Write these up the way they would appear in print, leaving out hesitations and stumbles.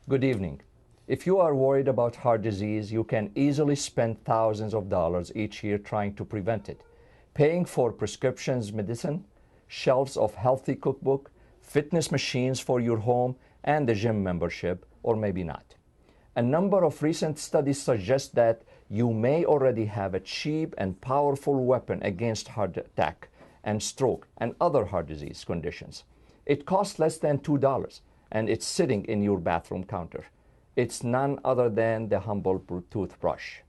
Good evening. If you are worried about heart disease, you can easily spend thousands of dollars each year trying to prevent it, paying for prescriptions medicine, shelves of healthy cookbook, fitness machines for your home, and a gym membership, or maybe not. A number of recent studies suggest that you may already have a cheap and powerful weapon against heart attack and stroke and other heart disease conditions. It costs less than $2, and it's sitting in your bathroom counter. It's none other than the humble toothbrush.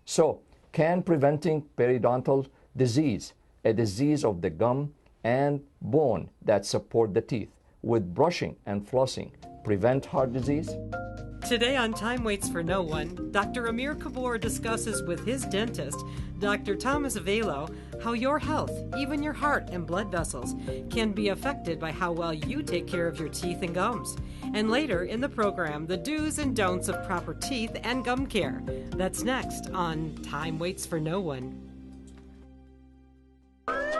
So, can preventing periodontal disease, a disease of the gum and bone that support the teeth, with brushing and flossing, prevent heart disease? Today on Time Waits for No One, Dr. Ameer Kabour discusses with his dentist, Dr. Thomas Valo, how your health, even your heart and blood vessels, can be affected by how well you take care of your teeth and gums. And later in the program, the do's and don'ts of proper teeth and gum care. That's next on Time Waits for No One. Want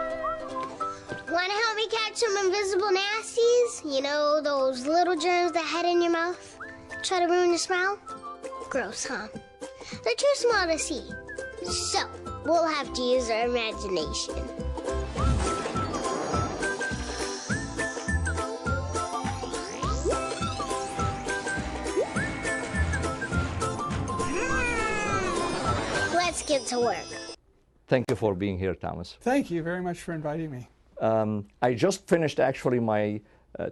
to help me catch some invisible nasties? You know, those little germs that head in your mouth? Try to ruin your smile? Gross, huh? They're too small to see. So, we'll have to use our imagination. Let's get to work. Thank you for being here, Thomas. Thank you very much for inviting me. I just finished actually my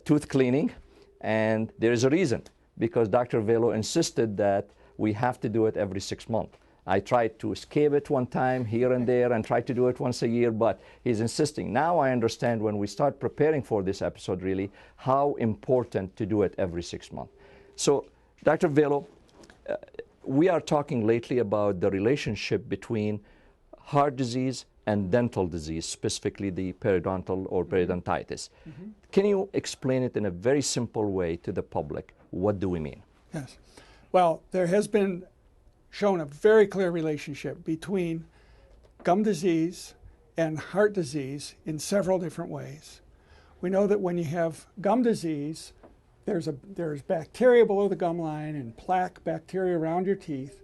tooth cleaning, and there is a reason, because Dr. Valo insisted that we have to do it every 6 months. I tried to escape it one time here and there and tried to do it once a year, but he's insisting. Now I understand when we start preparing for this episode really how important to do it every 6 months. So, Dr. Valo, we are talking lately about the relationship between heart disease and dental disease, specifically the periodontal or periodontitis. Mm-hmm. Can you explain it in a very simple way to the public? What do we mean? Yes. Well, there has been shown a very clear relationship between gum disease and heart disease in several different ways. We know that when you have gum disease, there's bacteria below the gum line and plaque bacteria around your teeth.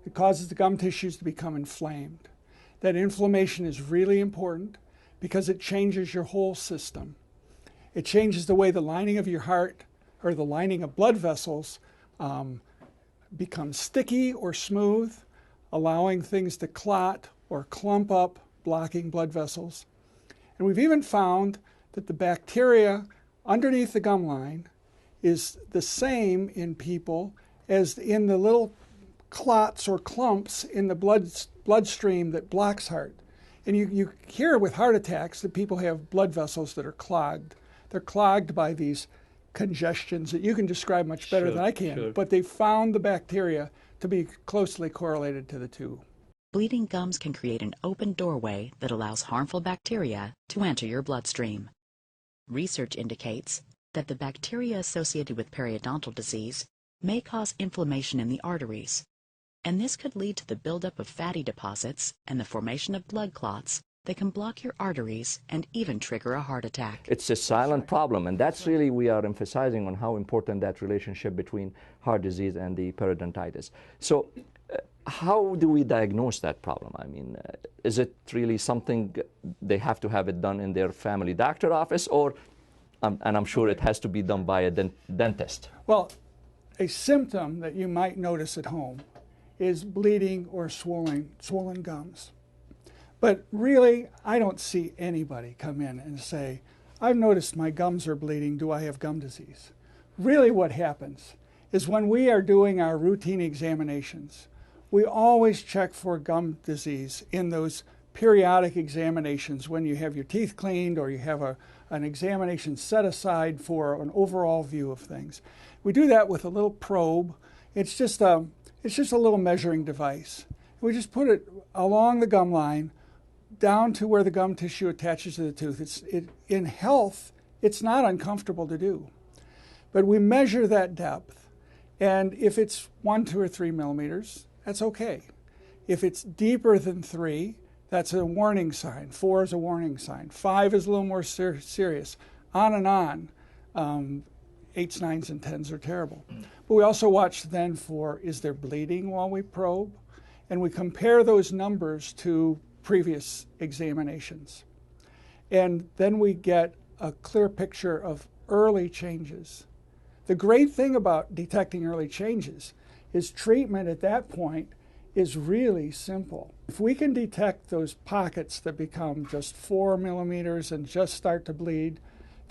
It causes the gum tissues to become inflamed. That inflammation is really important because it changes your whole system. It changes the way the lining of your heart or the lining of blood vessels becomes sticky or smooth, allowing things to clot or clump up, blocking blood vessels. And we've even found that the bacteria underneath the gum line is the same in people as in the little clots or clumps in the bloodstream that blocks heart. And you hear with heart attacks that people have blood vessels that are clogged. They're clogged by these congestions that you can describe much better than I can, but they found the bacteria to be closely correlated to the two. Bleeding gums can create an open doorway that allows harmful bacteria to enter your bloodstream. Research indicates that the bacteria associated with periodontal disease may cause inflammation in the arteries, and this could lead to the buildup of fatty deposits and the formation of blood clots that can block your arteries and even trigger a heart attack. It's a silent problem, and that's really, we are emphasizing on how important that relationship between heart disease and the periodontitis. So how do we diagnose that problem? I mean, is it really something they have to have it done in their family doctor office, or, and I'm sure it has to be done by a dentist? Well, a symptom that you might notice at home is bleeding or swollen gums. But really, I don't see anybody come in and say, I've noticed my gums are bleeding, do I have gum disease? Really what happens is when we are doing our routine examinations, we always check for gum disease in those periodic examinations when you have your teeth cleaned or you have an examination set aside for an overall view of things. We do that with a little probe. It's just a little measuring device. We just put it along the gum line, down to where the gum tissue attaches to the tooth. In health, it's not uncomfortable to do. But we measure that depth, and if it's 1, 2, or 3 millimeters, that's okay. If it's deeper than 3, that's a warning sign. 4 is a warning sign. 5 is a little more serious. On and on. 8s, 9s, and 10s are terrible. But we also watch then for, is there bleeding while we probe? And we compare those numbers to previous examinations. And then we get a clear picture of early changes. The great thing about detecting early changes is treatment at that point is really simple. If we can detect those pockets that become just 4 millimeters and just start to bleed,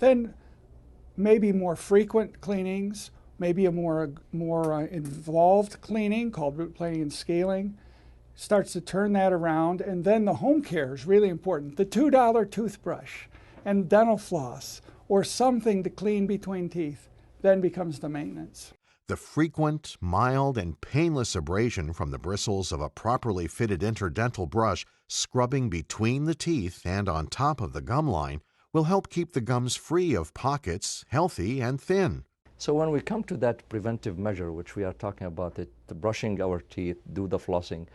then maybe more frequent cleanings, maybe a more involved cleaning called root planing and scaling starts to turn that around. And then the home care is really important. The $2 toothbrush and dental floss or something to clean between teeth then becomes the maintenance. The frequent, mild, and painless abrasion from the bristles of a properly fitted interdental brush scrubbing between the teeth and on top of the gum line will help keep the gums free of pockets, healthy and thin. So when we come to that preventive measure, which we are talking about, it, brushing our teeth, do the flossing,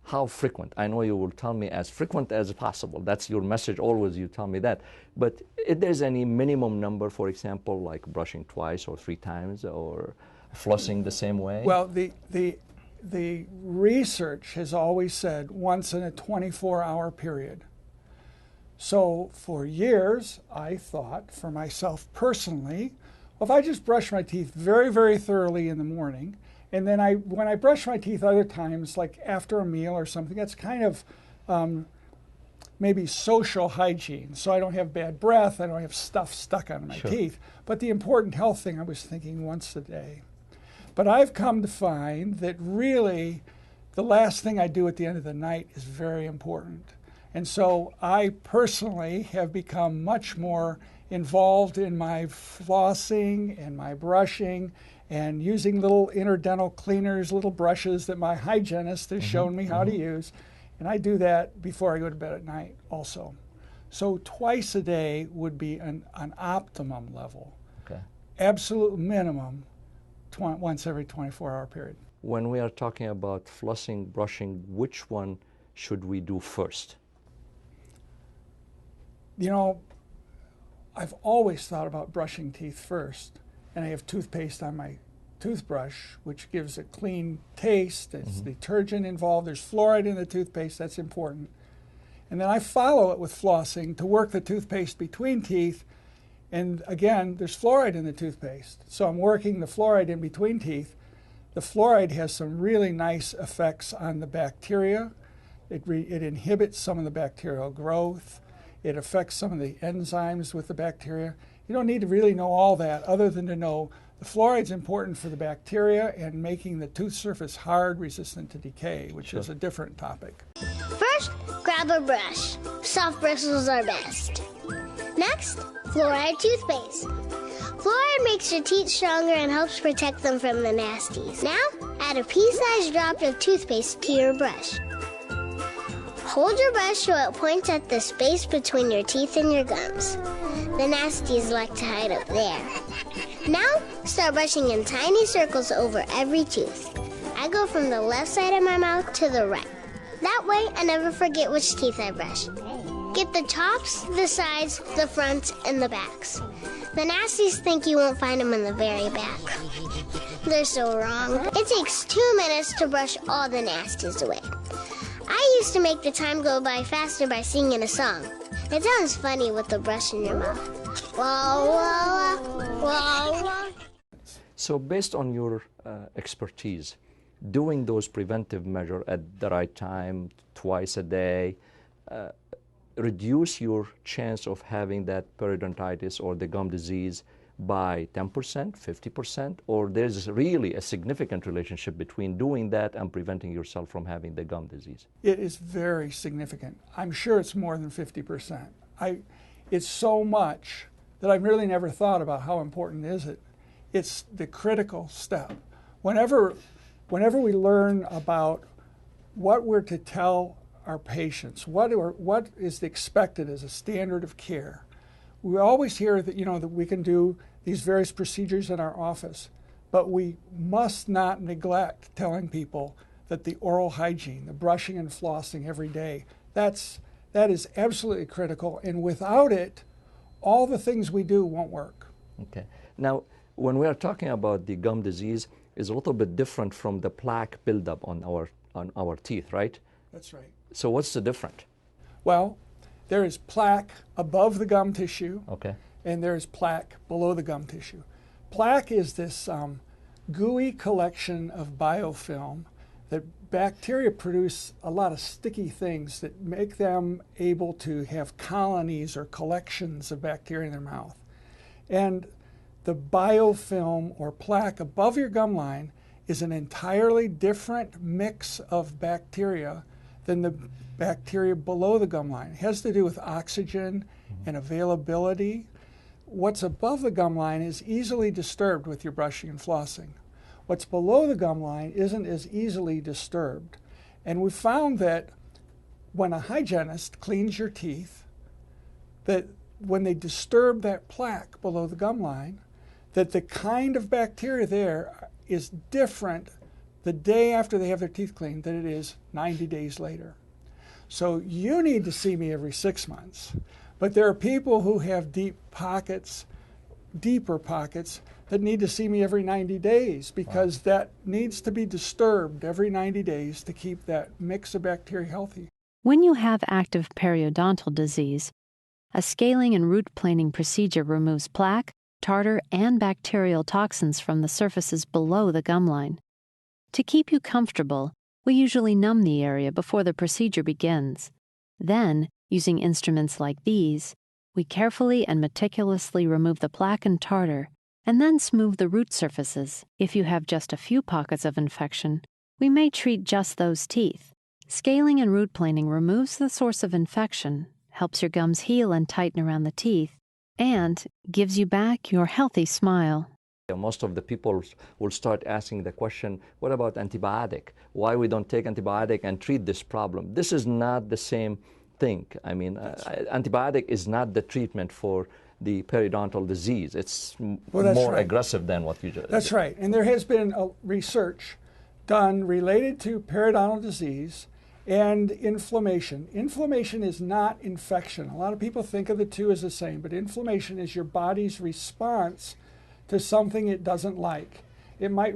how frequent? I know you will tell me as frequent as possible. That's your message always, you tell me that. But if there's any minimum number, for example, like brushing twice or 3 times or flossing the same way? Well, the research has always said once in a 24-hour period. So for years, I thought for myself personally, well, if I just brush my teeth very, very thoroughly in the morning, and then when I brush my teeth other times, like after a meal or something, that's kind of maybe social hygiene. So I don't have bad breath, I don't have stuff stuck on my teeth. But the important health thing, I was thinking once a day. But I've come to find that really the last thing I do at the end of the night is very important. And so I personally have become much more involved in my flossing and my brushing and using little interdental cleaners, little brushes that my hygienist has shown me how to use. And I do that before I go to bed at night also. So twice a day would be an optimum level. Okay. Absolute minimum, once every 24-hour period. When we are talking about flossing, brushing, which one should we do first? You know, I've always thought about brushing teeth first, and I have toothpaste on my toothbrush, which gives a clean taste. There's detergent involved. There's fluoride in the toothpaste. That's important. And then I follow it with flossing to work the toothpaste between teeth. And again, there's fluoride in the toothpaste. So I'm working the fluoride in between teeth. The fluoride has some really nice effects on the bacteria. It inhibits some of the bacterial growth. It affects some of the enzymes with the bacteria. You don't need to really know all that other than to know the fluoride's important for the bacteria and making the tooth surface hard, resistant to decay, which is a different topic. First, grab a brush. Soft bristles are best. Next, fluoride toothpaste. Fluoride makes your teeth stronger and helps protect them from the nasties. Now, add a pea-sized drop of toothpaste to your brush. Hold your brush so it points at the space between your teeth and your gums. The nasties like to hide up there. Now, start brushing in tiny circles over every tooth. I go from the left side of my mouth to the right. That way, I never forget which teeth I brush. Get the tops, the sides, the fronts, and the backs. The nasties think you won't find them in the very back. They're so wrong. It takes 2 minutes to brush all the nasties away. I used to make the time go by faster by singing a song. It sounds funny with the brush in your mouth. Wah, wah, wah, wah, wah. So based on your expertise, doing those preventive measures at the right time, twice a day, reduce your chance of having that periodontitis or the gum disease by 10%, 50%, or there's really a significant relationship between doing that and preventing yourself from having the gum disease? It is very significant. I'm sure it's more than 50%. It's so much that I've really never thought about how important is it. It's the critical step. Whenever we learn about what we're to tell our patients, what is expected as a standard of care, we always hear that, that we can do these various procedures in our office, but we must not neglect telling people that the oral hygiene, the brushing and flossing every day, that is absolutely critical, and without it, all the things we do won't work. Okay. Now, when we are talking about the gum disease, is a little bit different from the plaque buildup on our teeth, right? That's right. So what's the difference? Well, there is plaque above the gum tissue, Okay. and there is plaque below the gum tissue. Plaque is this gooey collection of biofilm that bacteria produce a lot of sticky things that make them able to have colonies or collections of bacteria in their mouth. And the biofilm or plaque above your gum line is an entirely different mix of bacteria than the bacteria below the gum line. It has to do with oxygen and availability. What's above the gum line is easily disturbed with your brushing and flossing. What's below the gum line isn't as easily disturbed. And we found that when a hygienist cleans your teeth, that when they disturb that plaque below the gum line, that the kind of bacteria there is different the day after they have their teeth cleaned than it is 90 days later. So you need to see me every 6 months. But there are people who have deeper pockets, that need to see me every 90 days because that needs to be disturbed every 90 days to keep that mix of bacteria healthy. When you have active periodontal disease, a scaling and root planing procedure removes plaque, tartar, and bacterial toxins from the surfaces below the gum line. To keep you comfortable, we usually numb the area before the procedure begins. Then, using instruments like these, we carefully and meticulously remove the plaque and tartar, and then smooth the root surfaces. If you have just a few pockets of infection, we may treat just those teeth. Scaling and root planing removes the source of infection, helps your gums heal and tighten around the teeth, and gives you back your healthy smile. Most of the people will start asking the question, what about antibiotic? Why we don't take antibiotic and treat this problem? This is not the same thing. I mean, antibiotic is not the treatment for the periodontal disease. It's more aggressive than what you just That's right. And there has been research done related to periodontal disease and inflammation. Inflammation is not infection. A lot of people think of the two as the same, but inflammation is your body's response to something it doesn't like. It might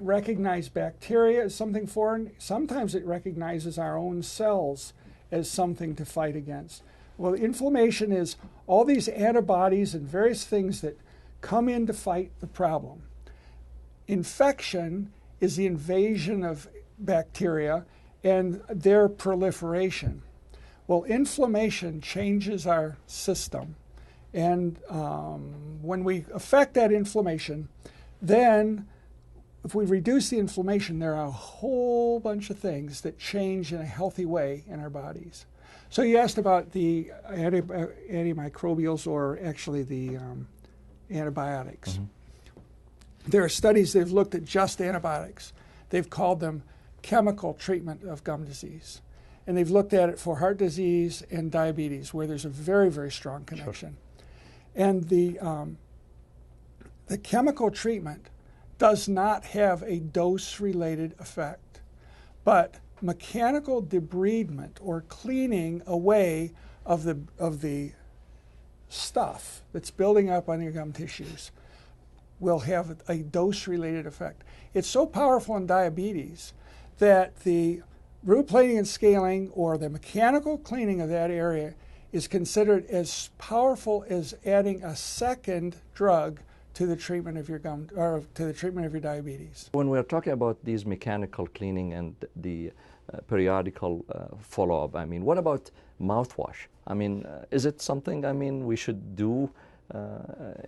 recognize bacteria as something foreign. Sometimes it recognizes our own cells as something to fight against. Well, inflammation is all these antibodies and various things that come in to fight the problem. Infection is the invasion of bacteria and their proliferation. Well, inflammation changes our system. And when we affect that inflammation, then if we reduce the inflammation, there are a whole bunch of things that change in a healthy way in our bodies. So you asked about the antimicrobials, or actually the antibiotics. Mm-hmm. There are studies that have looked at just antibiotics. They've called them chemical treatment of gum disease. And they've looked at it for heart disease and diabetes, where there's a very, very strong connection. Sure. And the chemical treatment does not have a dose-related effect, but mechanical debridement or cleaning away of the stuff that's building up on your gum tissues will have a dose-related effect. It's so powerful in diabetes that the root planing and scaling, or the mechanical cleaning of that area, is considered as powerful as adding a second drug to the treatment of your gum, or to the treatment of your diabetes. When we're talking about these mechanical cleaning and the periodical follow-up, I mean, what about mouthwash? I mean, is it something, I mean, we should do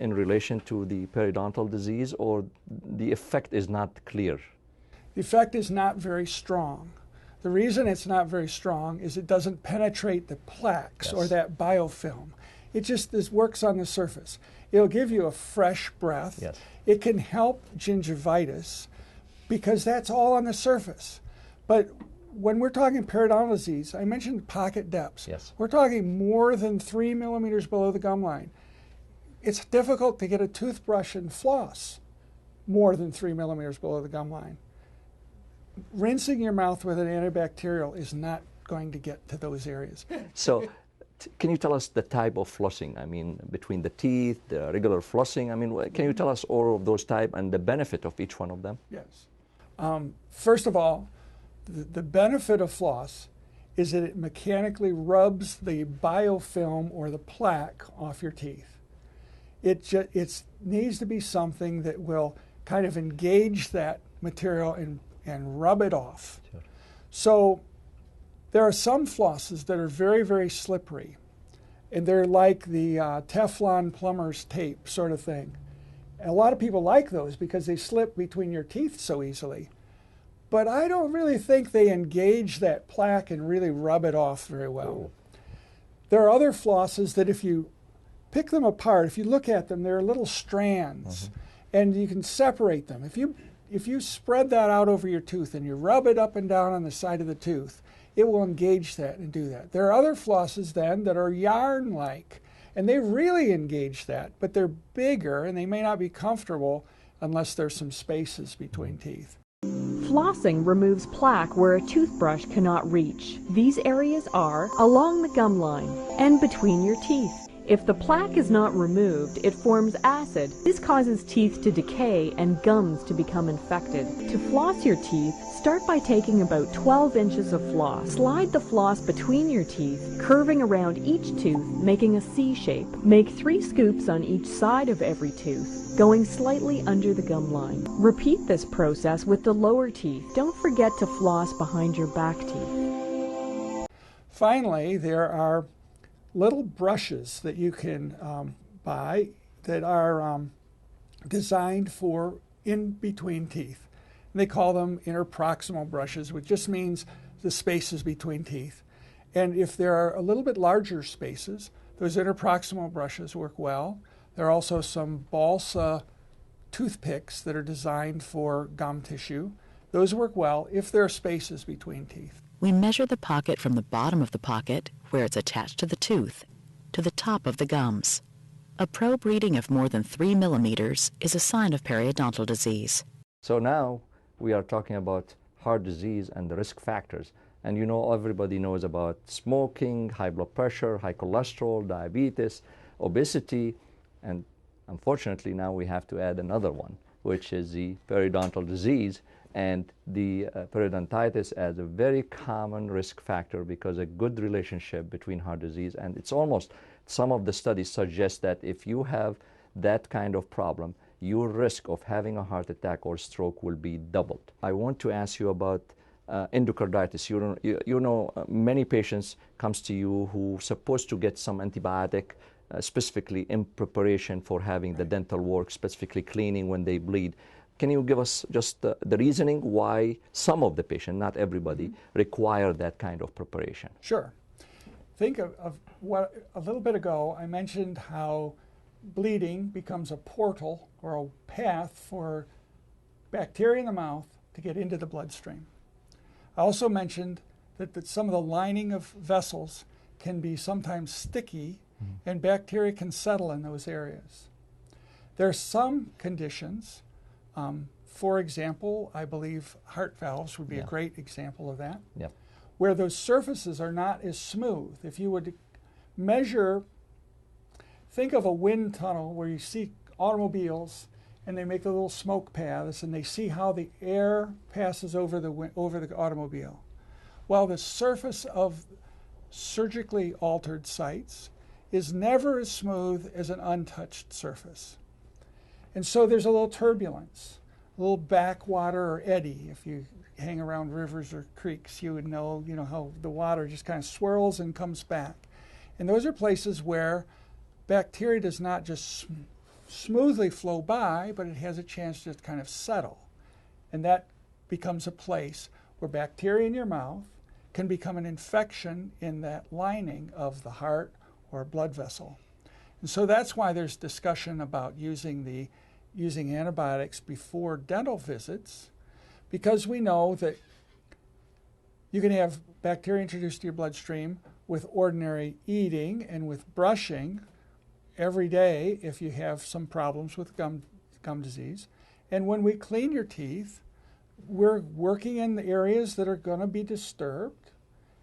in relation to the periodontal disease, or the effect is not clear? The effect is not very strong. The reason it's not very strong is it doesn't penetrate the plaques, yes, or that biofilm. It just works on the surface. It'll give you a fresh breath. Yes. It can help gingivitis because that's all on the surface. But when we're talking periodontal disease, I mentioned pocket depths. Yes. We're talking more than 3 millimeters below the gum line. It's difficult to get a toothbrush and floss more than 3 millimeters below the gum line. Rinsing your mouth with an antibacterial is not going to get to those areas. So Can you tell us the type of flossing? I mean, between the teeth, the regular flossing. I mean, can you tell us all of those type and the benefit of each one of them? Yes. First of all, the benefit of floss is that it mechanically rubs the biofilm or the plaque off your teeth. It needs to be something that will kind of engage that material and rub it off. Sure. So there are some flosses that are very, very slippery, and they're like the Teflon plumber's tape sort of thing. And a lot of people like those because they slip between your teeth so easily. But I don't really think they engage that plaque and really rub it off very well. There are other flosses that if you pick them apart, if you look at them, they're little strands, and you can separate them. If you spread that out over your tooth and you rub it up and down on the side of the tooth, it will engage that and do that. There are other flosses then that are yarn-like, and they really engage that, but they're bigger and they may not be comfortable unless there's some spaces between teeth. Flossing removes plaque where a toothbrush cannot reach. These areas are along the gum line and between your teeth. If the plaque is not removed, it forms acid. This causes teeth to decay and gums to become infected. To floss your teeth, start by taking about 12 inches of floss. Slide the floss between your teeth, curving around each tooth, making a C shape. Make 3 scoops on each side of every tooth, going slightly under the gum line. Repeat this process with the lower teeth. Don't forget to floss behind your back teeth. Finally, there are little brushes that you can buy that are designed for in between teeth. And they call them interproximal brushes, which just means the spaces between teeth. And if there are a little bit larger spaces, those interproximal brushes work well. There are also some balsa toothpicks that are designed for gum tissue. Those work well if there are spaces between teeth. We measure the pocket from the bottom of the pocket, where it's attached to the tooth, to the top of the gums. A probe reading of more than 3 millimeters is a sign of periodontal disease. So now we are talking about heart disease and the risk factors. And you know, everybody knows about smoking, high blood pressure, high cholesterol, diabetes, obesity, and unfortunately now we have to add another one, which is the periodontal disease. And the periodontitis as a very common risk factor because a good relationship between heart disease and it's almost, some of the studies suggest that if you have that kind of problem, your risk of having a heart attack or stroke will be doubled. I want to ask you about endocarditis. You know, many patients comes to you who supposed to get some antibiotic specifically in preparation for having the dental work, specifically cleaning when they bleed. Can you give us just the reasoning why some of the patients, not everybody, require that kind of preparation? Sure. Think of what a little bit ago I mentioned how bleeding becomes a portal or a path for bacteria in the mouth to get into the bloodstream. I also mentioned that some of the lining of vessels can be sometimes sticky and bacteria can settle in those areas. There are some conditions. For example, I believe heart valves would be a great example of that, where those surfaces are not as smooth. If you would measure, think of a wind tunnel where you see automobiles and they make the little smoke paths and they see how the air passes over the automobile. Well, the surface of surgically altered sites is never as smooth as an untouched surface. And so there's a little turbulence, a little backwater or eddy. If you hang around rivers or creeks, you would know, how the water just kind of swirls and comes back. And those are places where bacteria does not just smoothly flow by, but it has a chance to kind of settle. And that becomes a place where bacteria in your mouth can become an infection in that lining of the heart or blood vessel. And so that's why there's discussion about using antibiotics before dental visits, because we know that you can have bacteria introduced to your bloodstream with ordinary eating and with brushing every day if you have some problems with gum disease. And when we clean your teeth, we're working in the areas that are going to be disturbed,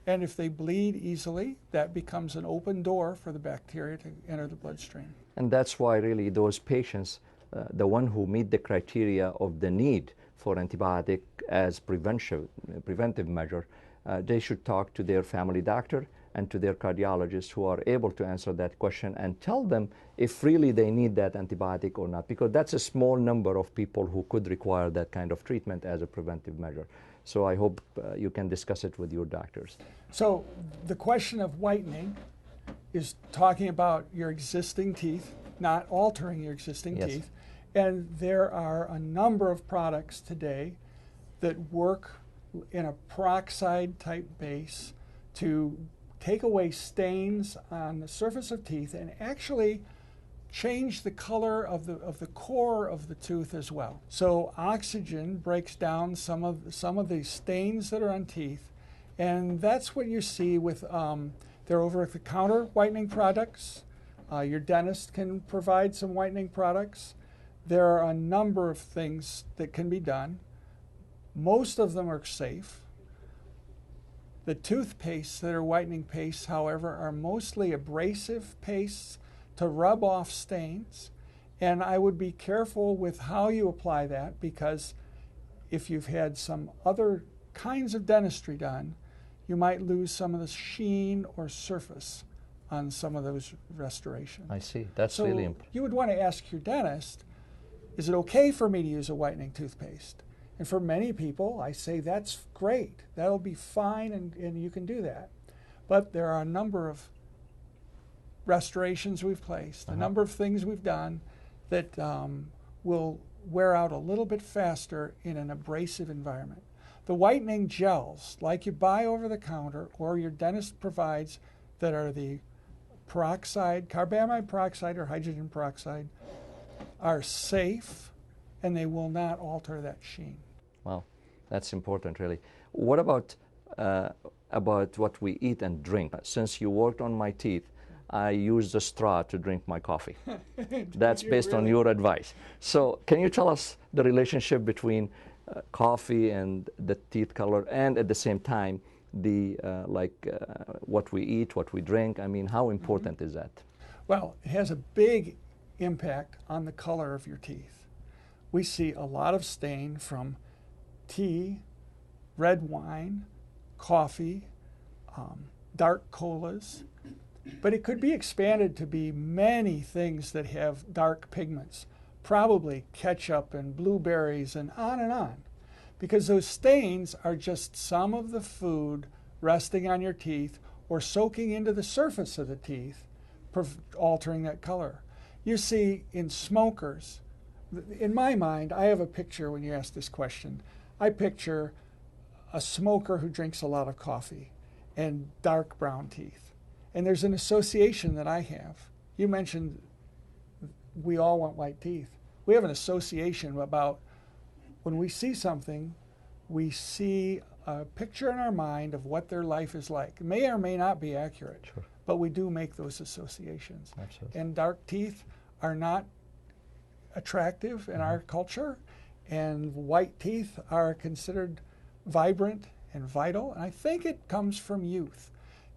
And if they bleed easily, that becomes an open door for the bacteria to enter the bloodstream. And that's why really those patients, the one who meet the criteria of the need for antibiotic as preventive measure, they should talk to their family doctor and to their cardiologist, who are able to answer that question and tell them if really they need that antibiotic or not, because that's a small number of people who could require that kind of treatment as a preventive measure. So I hope you can discuss it with your doctors. So the question of whitening is talking about your existing teeth, not altering your existing Yes. teeth. And there are a number of products today that work in a peroxide type base to take away stains on the surface of teeth and actually change the color of the core of the tooth as well. So oxygen breaks down some of the stains that are on teeth, and that's what you see with their over-the-counter whitening products. Your dentist can provide some whitening products. There are a number of things that can be done. Most of them are safe. The toothpastes that are whitening pastes, however, are mostly abrasive pastes to rub off stains. And I would be careful with how you apply that, because if you've had some other kinds of dentistry done, you might lose some of the sheen or surface on some of those restorations. I see. That's So really important. you would want to ask your dentist, is it okay for me to use a whitening toothpaste? And for many people, I say that's great. That'll be fine, and you can do that. But there are a number of restorations we've placed, a number of things we've done that will wear out a little bit faster in an abrasive environment. The whitening gels, like you buy over the counter or your dentist provides, that are the peroxide, carbamide peroxide or hydrogen peroxide, are safe, and they will not alter that sheen. Wow, that's important, really. What about what we eat and drink? Since you worked on my teeth, I use the straw to drink my coffee. That's based on your advice. So can you tell us the relationship between coffee and the teeth color, and at the same time, the what we eat, what we drink? I mean, how important is that? Well, it has a big impact on the color of your teeth. We see a lot of stain from tea, red wine, coffee, dark colas, but it could be expanded to be many things that have dark pigments, probably ketchup and blueberries and on, because those stains are just some of the food resting on your teeth or soaking into the surface of the teeth, altering that color. You see in smokers, in my mind, I have a picture when you ask this question. I picture a smoker who drinks a lot of coffee and dark brown teeth. And there's an association that I have. You mentioned we all want white teeth. We have an association about when we see something, we see a picture in our mind of what their life is like. It may or may not be accurate, Sure. but we do make those associations. Absolutely. And dark teeth are not attractive in our culture, and white teeth are considered vibrant and vital. And I think it comes from youth.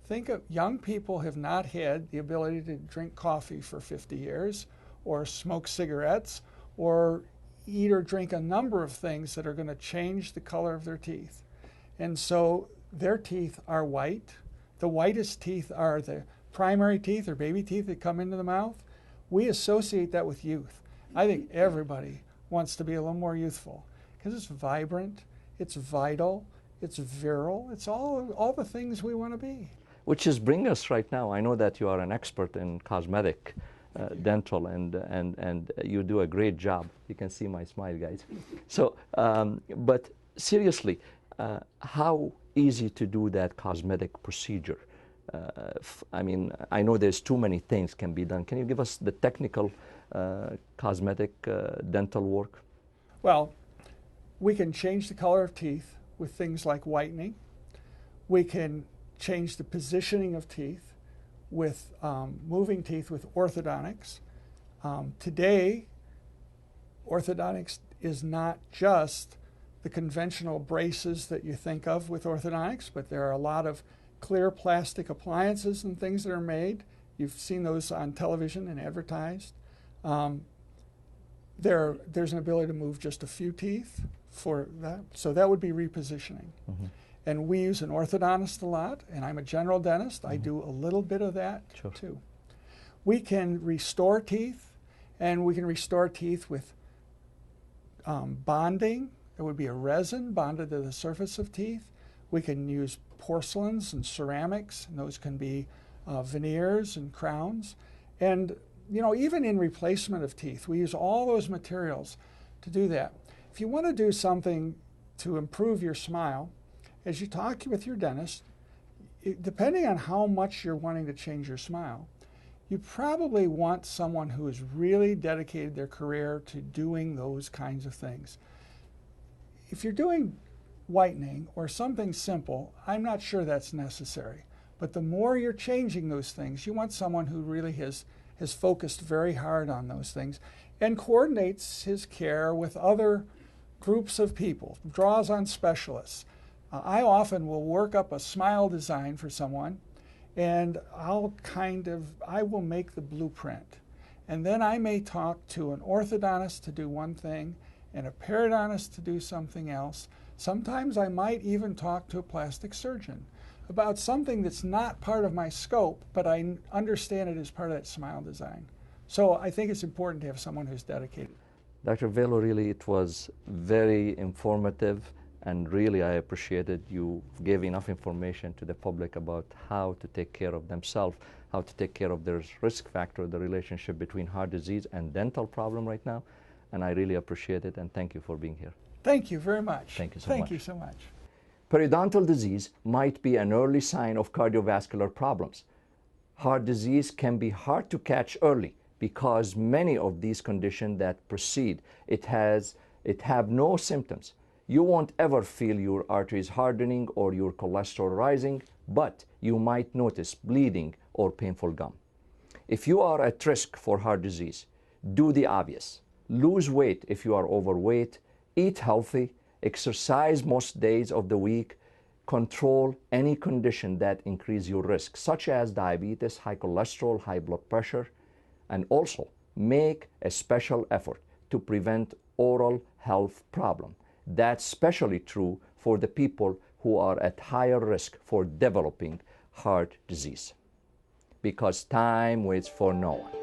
Think of young people have not had the ability to drink coffee for 50 years or smoke cigarettes or eat or drink a number of things that are going to change the color of their teeth. And so their teeth are white. The whitest teeth are the primary teeth or baby teeth that come into the mouth. We associate that with youth. I think everybody wants to be a little more youthful because it's vibrant, it's vital, it's virile, it's all the things we want to be. Which is bring us right now. I know that you are an expert in cosmetic dental, and you do a great job. You can see my smile, guys. So, but seriously, how easy to do that cosmetic procedure? I mean, I know there's too many things can be done. Can you give us the technical cosmetic dental work? Well, we can change the color of teeth with things like whitening. We can change the positioning of teeth with moving teeth with orthodontics. Today, orthodontics is not just the conventional braces that you think of with orthodontics, but there are a lot of clear plastic appliances and things that are made. You've seen those on television and advertised. There's an ability to move just a few teeth for that. So that would be repositioning. Mm-hmm. And we use an orthodontist a lot, and I'm a general dentist. Mm-hmm. I do a little bit of that Sure. too. We can restore teeth, and we can restore teeth with bonding. It would be a resin bonded to the surface of teeth. We can use porcelains and ceramics, and those can be veneers and crowns. And you know, even in replacement of teeth, we use all those materials to do that. If you want to do something to improve your smile, as you talk with your dentist, depending on how much you're wanting to change your smile, you probably want someone who has really dedicated their career to doing those kinds of things. If you're doing whitening or something simple, I'm not sure that's necessary. But the more you're changing those things, you want someone who really has focused very hard on those things and coordinates his care with other groups of people, draws on specialists. I often will work up a smile design for someone, and I will make the blueprint. And then I may talk to an orthodontist to do one thing and a periodontist to do something else. Sometimes I might even talk to a plastic surgeon about something that's not part of my scope, but I understand it as part of that smile design. So I think it's important to have someone who's dedicated. Dr. Valo, really, it was very informative, and really I appreciated you gave enough information to the public about how to take care of themselves, how to take care of their risk factor, the relationship between heart disease and dental problem right now, and I really appreciate it, and thank you for being here. Thank you very much. Thank you so much. Thank you so much. Periodontal disease might be an early sign of cardiovascular problems. Heart disease can be hard to catch early because many of these conditions that precede it have no symptoms. You won't ever feel your arteries hardening or your cholesterol rising, but you might notice bleeding or painful gum. If you are at risk for heart disease, do the obvious. Lose weight if you are overweight, eat healthy, exercise most days of the week, control any condition that increase your risk, such as diabetes, high cholesterol, high blood pressure, and also make a special effort to prevent oral health problem. That's especially true for the people who are at higher risk for developing heart disease, because time waits for no one.